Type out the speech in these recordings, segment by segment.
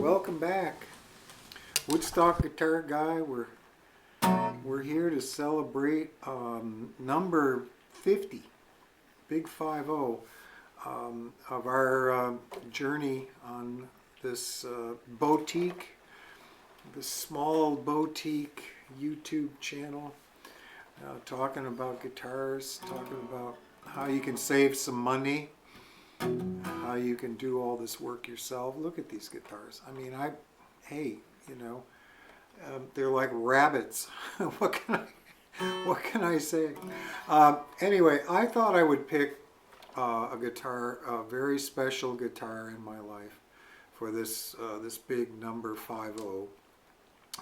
Welcome back, Woodstock Guitar Guy. We're here to celebrate number 50, big 50, of our journey on this boutique, this small boutique YouTube channel, talking about guitars, talking about how you can save some money, how you can do all this work yourself. Look at these guitars. I mean, hey, you know, they're like rabbits. What can I say? Anyway, I thought I would pick a guitar, a very special guitar in my life for this this big number 50,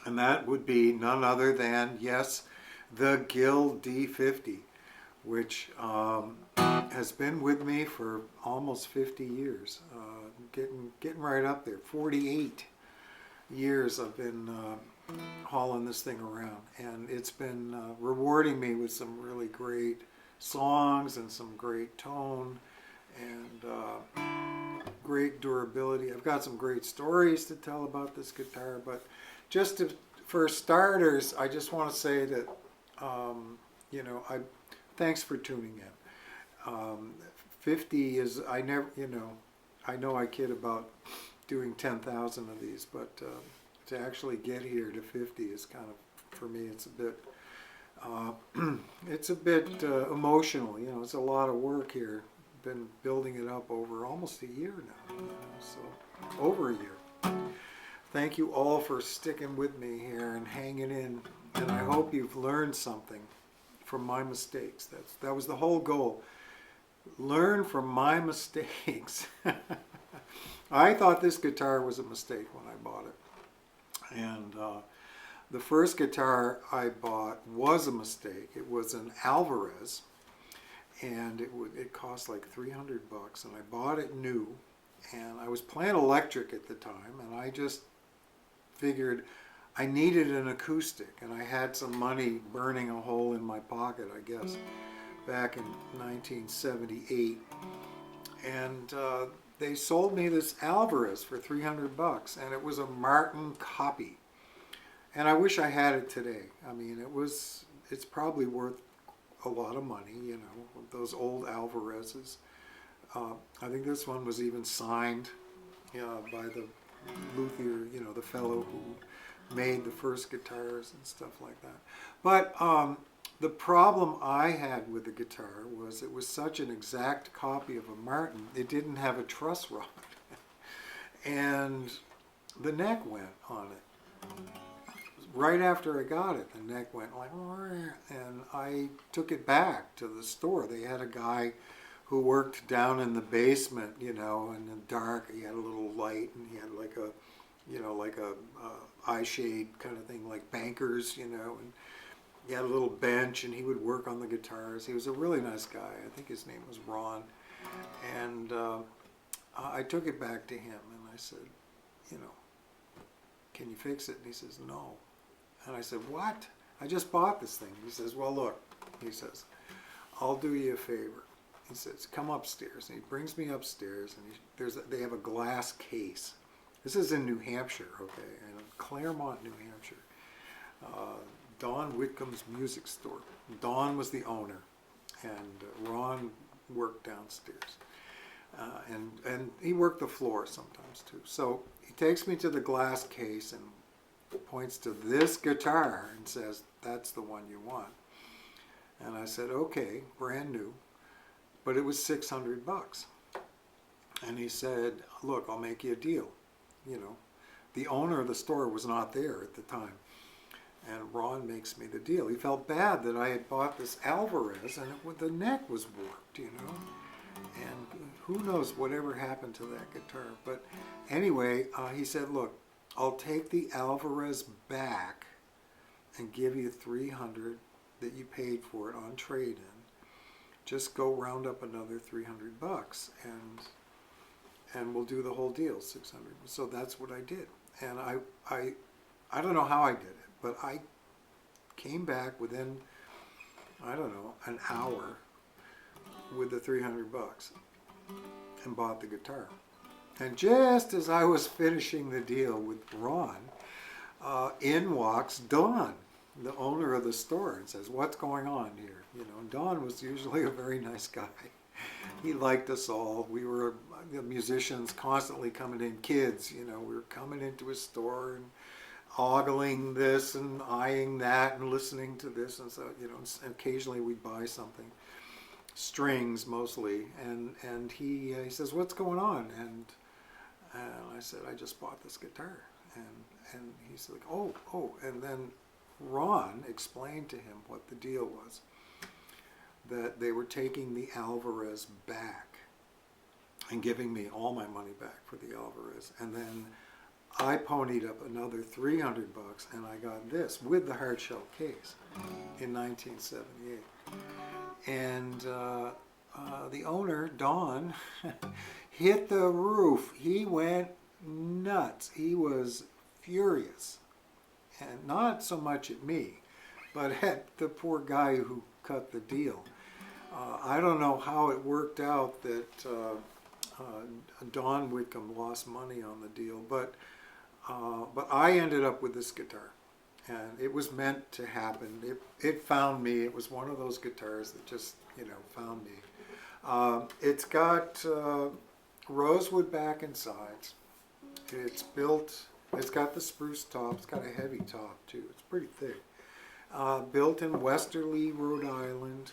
and that would be none other than, yes, the Guild D50, which has been with me for almost 50 years, getting right up there. 48 years I've been hauling this thing around, and it's been rewarding me with some really great songs and some great tone and great durability. I've got some great stories to tell about this guitar, but for starters, I just want to say that you know, thanks for tuning in. 50 is, I know I kid about doing 10,000 of these, but to actually get here to 50 is kind of, for me, it's a bit emotional. You know, it's a lot of work here. Been building it up over almost a year now, you know, so over a year. Thank you all for sticking with me here and hanging in, and I hope you've learned something from my mistakes. That was the whole goal. Learn from my mistakes. I thought this guitar was a mistake when I bought it, and the first guitar I bought was a mistake. It was an Alvarez, and it cost like $300, and I bought it new, and I was playing electric at the time, and I just figured I needed an acoustic, and I had some money burning a hole in my pocket, I guess, back in 1978, and they sold me this Alvarez for $300, and it was a Martin copy, and I wish I had it today. I mean, it's probably worth a lot of money, you know, those old Alvarezes. I think this one was even signed by the luthier, you know, the fellow who made the first guitars and stuff like that. But the problem I had with the guitar was it was such an exact copy of a Martin, it didn't have a truss rod. And the neck went on it. Right after I got it, the neck went like, and I took it back to the store. They had a guy who worked down in the basement, you know, in the dark. He had a little light, and he had like a, you know, like a eye shade kind of thing, like bankers, you know, and he had a little bench, and he would work on the guitars. He was a really nice guy. I think his name was Ron. And I took it back to him, and I said, you know, can you fix it? And he says, no. And I said, what? I just bought this thing. He says, well, look, he says, I'll do you a favor. He says, come upstairs. And he brings me upstairs, and they have a glass case. This is in New Hampshire, okay, in Claremont, New Hampshire. Don Whitcomb's music store. Don was the owner, and Ron worked downstairs. And he worked the floor sometimes too. So he takes me to the glass case and points to this guitar and says, that's the one you want. And I said, okay, brand new, but it was $600. And he said, look, I'll make you a deal. You know, the owner of the store was not there at the time. And Ron makes me the deal. He felt bad that I had bought this Alvarez, and the neck was warped, you know. And who knows whatever happened to that guitar. But anyway, he said, look, I'll take the Alvarez back and give you $300 that you paid for it on trade-in. Just go round up another $300, and we'll do the whole deal, $600. So that's what I did. And I don't know how I did it, but I came back within, I don't know, an hour with the $300 and bought the guitar. And just as I was finishing the deal with Ron, in walks Don, the owner of the store, and says, "What's going on here?" You know, Don was usually a very nice guy. He liked us all. We were the musicians constantly coming in, kids, you know, we were coming into his store and ogling this and eyeing that and listening to this, and so, you know, occasionally we'd buy something, strings mostly, and he says, "What's going on?" And I said, "I just bought this guitar." And he's like, oh, and then Ron explained to him what the deal was, that they were taking the Alvarez back and giving me all my money back for the Alvarez, and then I ponied up another $300 and I got this with the hard shell case in 1978. And the owner, Don, hit the roof. He went nuts. He was furious, and not so much at me, but at the poor guy who cut the deal. I don't know how it worked out that Don Whitcomb lost money on the deal, but I ended up with this guitar, and it was meant to happen. It found me. It was one of those guitars that just, you know, found me. It's got rosewood back and sides. It's built. It's got the spruce top. It's got a heavy top too. It's pretty thick. Built in Westerly, Rhode Island,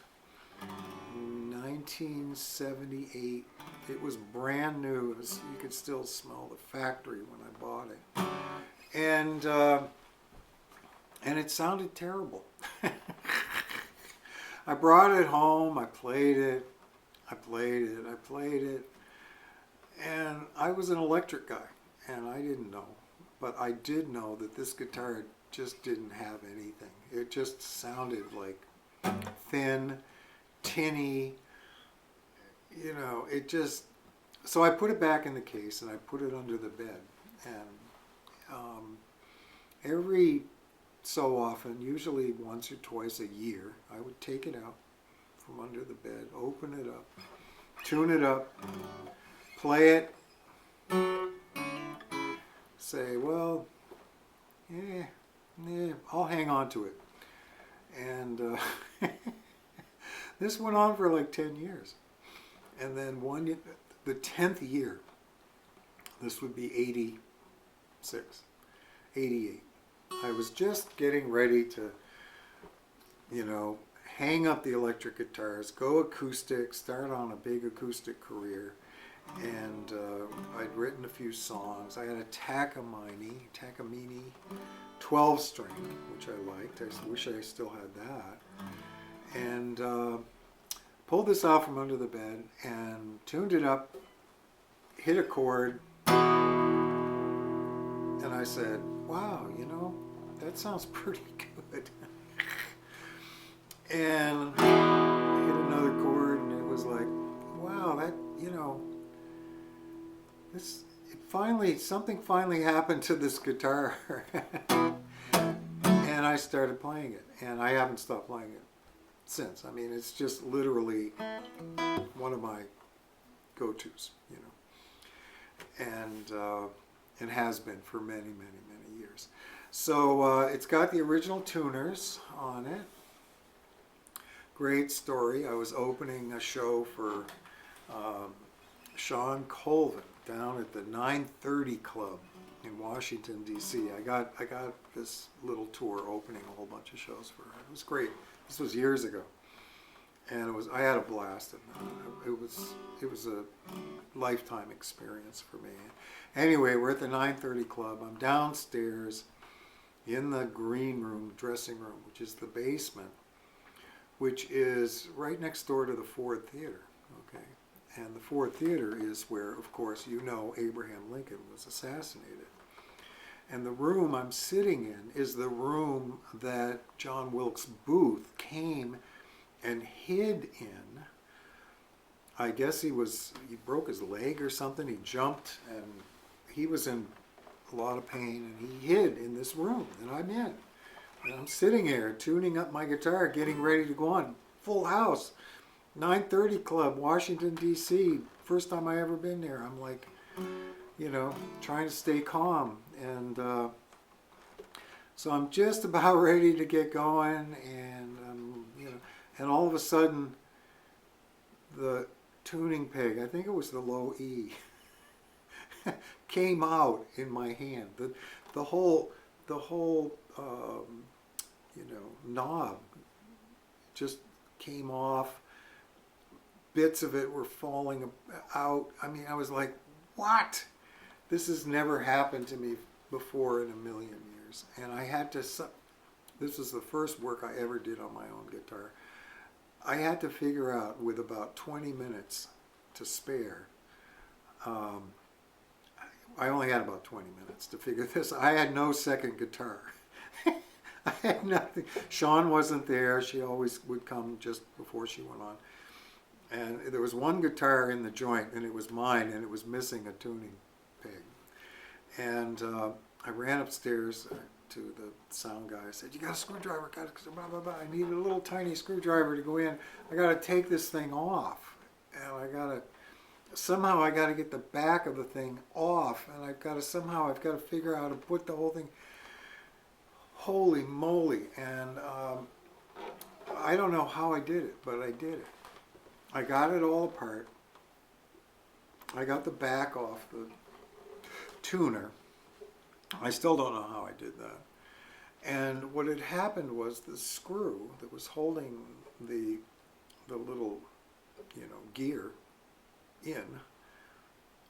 1978. It was brand new. You could still smell the factory when I bought it, and it sounded terrible. I brought it home. I played it, and I was an electric guy, and I didn't know. But I did know that this guitar just didn't have anything. It just sounded like thin, tinny, you know, it just... So I put it back in the case and I put it under the bed. And every so often, usually once or twice a year, I would take it out from under the bed, open it up, tune it up, play it, say, well, I'll hang on to it. And this went on for like 10 years. And then the 10th year, this would be 86, 88. I was just getting ready to, you know, hang up the electric guitars, go acoustic, start on a big acoustic career. And I'd written a few songs. I had a Takamine 12-string, which I liked. I wish I still had that. And pulled this out from under the bed and tuned it up, hit a chord, and I said, wow, you know, that sounds pretty good. And hit another chord, and it was like, wow, that, you know, something finally happened to this guitar. And I started playing it, and I haven't stopped playing it since. I mean, it's just literally one of my go-tos, you know, and it has been for many, many, many years. So it's got the original tuners on it. Great story. I was opening a show for Sean Colvin down at the 930 Club in Washington, D.C. I got this little tour opening a whole bunch of shows for her. It was great. This was years ago, and I had a blast. It was a lifetime experience for me. Anyway, we're at the 930 Club. I'm downstairs in the green room, dressing room, which is the basement, which is right next door to the Ford Theater. Okay. And the Ford Theater is where, of course, you know, Abraham Lincoln was assassinated. And the room I'm sitting in is the room that John Wilkes Booth came and hid in. I guess he broke his leg or something. He jumped, and he was in a lot of pain, and he hid in this room that I'm in. And I'm sitting here tuning up my guitar, getting ready to go on. Full house. 930 Club, Washington, D.C. First time I ever been there. I'm like, you know, trying to stay calm. And so I'm just about ready to get going, and you know, and all of a sudden, the tuning peg, I think it was the low E, came out in my hand. The whole you know, knob just came off. Bits of it were falling out. I mean, I was like, what? This has never happened to me before in a million years. And I had to, this was the first work I ever did on my own guitar. I had to figure out, with about 20 minutes to spare, I only had about 20 minutes to figure this. I had no second guitar. I had nothing. Sean wasn't there. She always would come just before she went on. And there was one guitar in the joint, and it was mine, and it was missing a tuning peg. And I ran upstairs to the sound guy. I said, "You got a screwdriver? Got a blah, blah, blah. I need a little tiny screwdriver to go in. I got to take this thing off, and I got to somehow I got to get the back of the thing off, and I've got to figure out how to put the whole thing." Holy moly! And I don't know how I did it, but I did it. I got it all apart. I got the back off the tuner. I still don't know how I did that. And what had happened was the screw that was holding the little, you know, gear in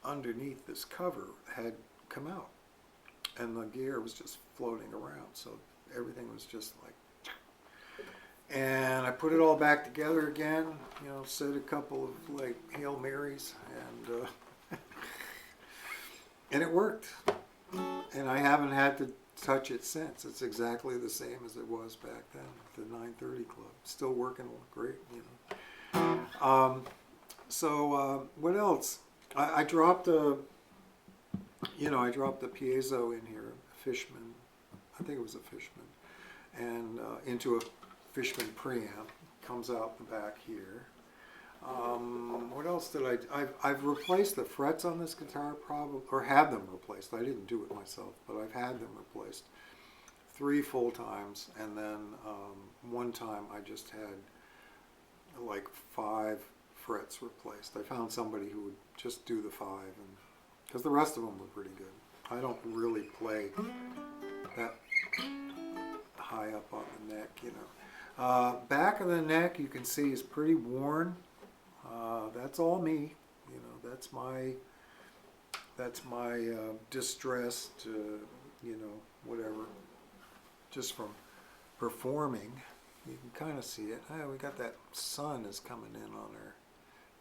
underneath this cover had come out, and the gear was just floating around. So everything was just like. And I put it all back together again, you know, said a couple of like Hail Marys, and and it worked. And I haven't had to touch it since. It's exactly the same as it was back then, the 930 Club. Still working great, you know. What else? I dropped a, you know, I dropped the piezo in here, a Fishman. I think it was a Fishman, and into a Fishman preamp. Comes out the back here. What else did I've replaced the frets on this guitar, probably, or had them replaced. I didn't do it myself, but I've had them replaced 3 full times, and then one time I just had like 5 frets replaced. I found somebody who would just do the 5, and because the rest of them were pretty good. I don't really play that high up on the neck, you know. Back of the neck, you can see, is pretty worn. That's all me, you know. That's my distressed, you know, whatever. Just from performing, you can kind of see it. We got that sun is coming in on her.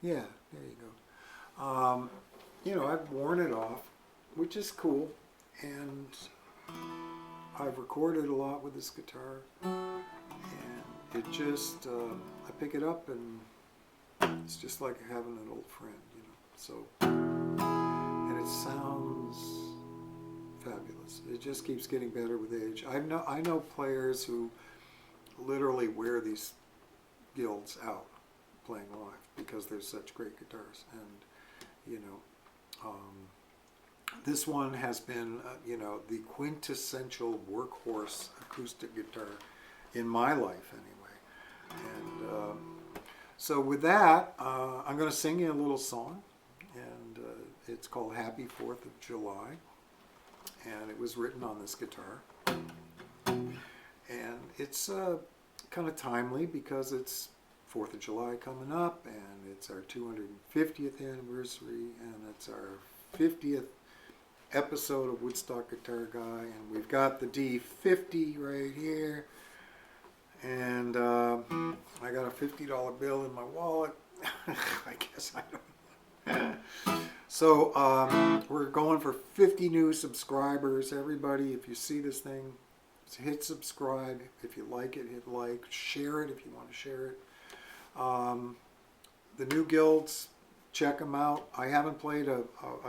Yeah, there you go. You know, I've worn it off, which is cool, and I've recorded a lot with this guitar, and it just, I pick it up and it's just like having an old friend, you know. So, and it sounds fabulous. It just keeps getting better with age. I know players who literally wear these guilds out playing live because they're such great guitars. And, you know, this one has been, you know, the quintessential workhorse acoustic guitar in my life anyway. And so with that, I'm going to sing you a little song, and it's called Happy 4th of July, and it was written on this guitar. And it's kind of timely because it's 4th of July coming up, and it's our 250th anniversary, and it's our 50th episode of Woodstock Guitar Guy, and we've got the D50 right here. And I got a $50 bill in my wallet. I guess I don't know. So we're going for 50 new subscribers. Everybody, if you see this thing, hit subscribe. If you like it, hit like. Share it if you want to share it. The new guilds, check them out. I haven't played a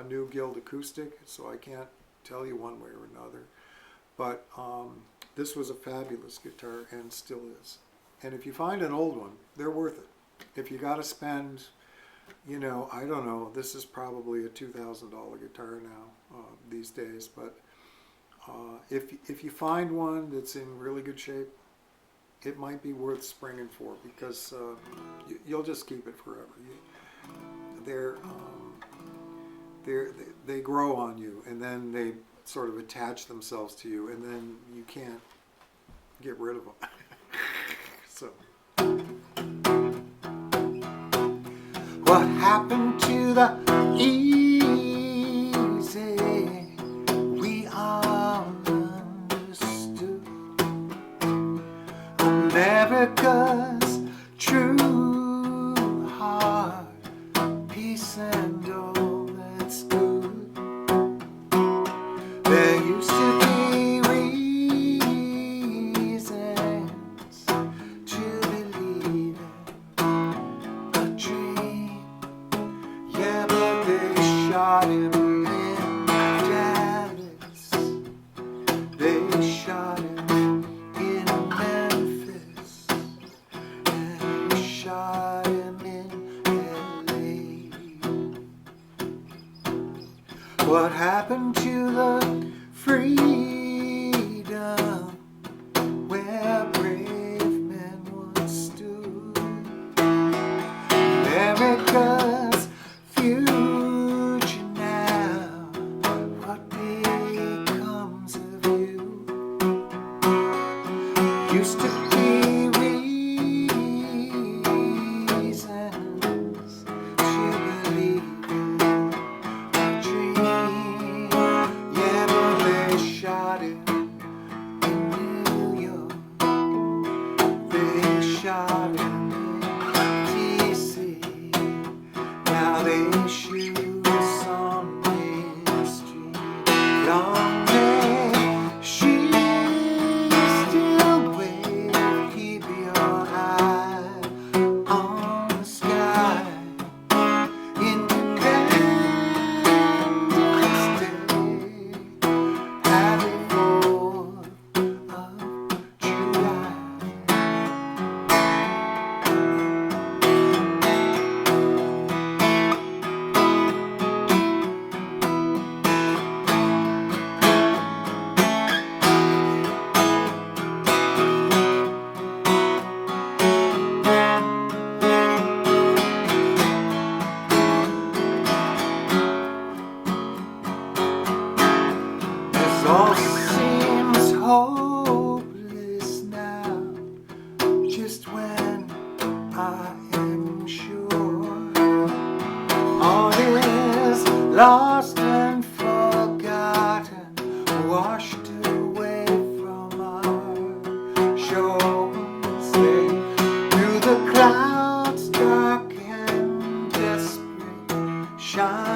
new guild acoustic, so I can't tell you one way or another. But this was a fabulous guitar, and still is. And if you find an old one, they're worth it. If you got to spend you know, I don't know, this is probably a $2,000 guitar now these days, but if you find one that's in really good shape, it might be worth springing for, because you'll just keep it forever. They grow on you, and then they sort of attach themselves to you, and then you can't get rid of them. So, what happened to the easy? We all understood America's true heart, peace and all that's good. There used to be reasons to believe in a dream. Yeah, but they shot him in Dallas. They shot him in Memphis. And they shot him in LA. What happened to the freedom where brave men once stood? America's future now, what becomes of you? Used to be reasons to believe in a dream. Yeah, but they shot him in New York. They shot him in D.C. Now they shoot us on Main Street. Long may she still wave. Keep your eye on the sky. Independence Day, happy 4th of July. This all seems hopeless now, just when I am sure all is lost and forgotten, washed away from our shores. They through the clouds dark and desperate shine.